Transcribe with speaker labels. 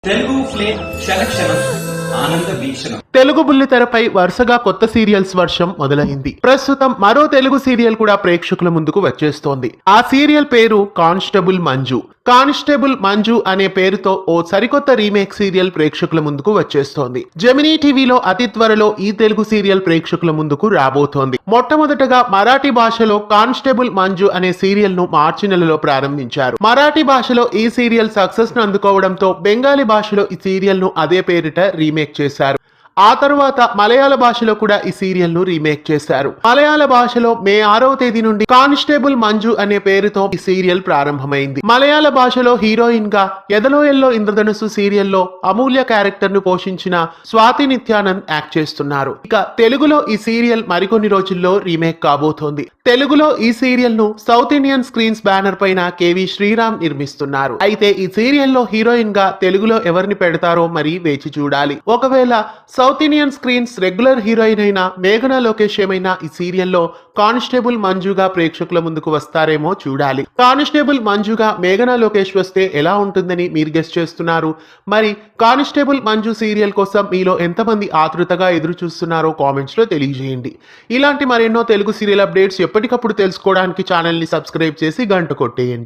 Speaker 1: Telugu flame క్షణక్షణం ఆనంద వీక్షణం.
Speaker 2: తెలుగు బుల్లితెరపై వరుసగా కొత్త సీరియల్స్ వర్షం మొదలైంది. ప్రస్తుతం మరో తెలుగు సీరియల్ కూడా ప్రేక్షకుల ముందుకు వచ్చేస్తోంది. ఆ సీరియల్ పేరు కానిస్టేబుల్ మంజు. కానిస్టేబుల్ మంజు అనే పేరుతో ఓ సరికొత్త రీమేక్ సీరియల్ ప్రేక్షకుల ముందుకు వచ్చేస్తోంది. జెమినీ టీవీలో అతి త్వరలో ఈ తెలుగు సీరియల్ ప్రేక్షకుల ముందుకు రాబోతోంది. మొట్టమొదటగా మరాఠీ భాషలో కానిస్టేబుల్ మంజు అనే సీరియల్ ను మార్చి నెలలో ప్రారంభించారు. మరాఠీ భాషలో ఈ సీరియల్ సక్సెస్ ను అందుకోవడంతో బెంగాలీ భాషలో ఈ సీరియల్ ను అదే పేరిట రీమేక్ చేశారు. ఆ తర్వాత మలయాళ భాషలో కూడా ఈ సీరియల్ ను రీమేక్ చేశారు. మలయాళ భాషలో మే 6వ తేదీ నుండి కానిస్టేబుల్ మంజు అనే పేరుతో ఈ సీరియల్ ప్రారంభమైంది. మలయాళ భాషలో హీరోయిన్ గా ఎదలో ఎల్లో ఇంద్రధనుసు సీరియల్లో అమూల్య క్యారెక్టర్ ను పోషించిన స్వాతి నిత్యానంద్ యాక్ట్ చేస్తున్నారు. ఇక తెలుగులో ఈ సీరియల్ మరికొన్ని రోజుల్లో రీమేక్ కాబోతోంది. తెలుగులో ఈ సీరియల్ ను సౌత్ ఇండియన్ స్క్రీన్స్ బ్యానర్ పైన కేవి శ్రీరామ్ నిర్మిస్తున్నారు. అయితే ఈ సీరియల్ లో హీరోయిన్ గా తెలుగులో ఎవరిని పెడతారో మరి వేచి చూడాలి. ఒకవేళ south Indian screens regular heroine అయిన మేఘనా లోకేష్ ఏమైనా ఈ సీరియల్లో కానిస్టేబుల్ మంజుగా ప్రేక్షకుల ముందుకు వస్తారేమో చూడాలి. కానిస్టేబుల్ మంజుగా మేఘనా లోకేష్ వస్తే ఎలా ఉంటుందని మీరు గెస్ చేస్తున్నారు? మరి కానిస్టేబుల్ మంజు సీరియల్ కోసం మీలో ఎంతమంది ఆతృతగా ఎదురు చూస్తున్నారో కామెంట్స్ లో తెలియజేయండి. ఇలాంటి మరెన్నో తెలుగు సీరియల్ అప్డేట్స్ ఎప్పటికప్పుడు తెలుసుకోవడానికి ఛానల్ ని సబ్స్క్రైబ్ చేసి గంట కొట్టేయండి.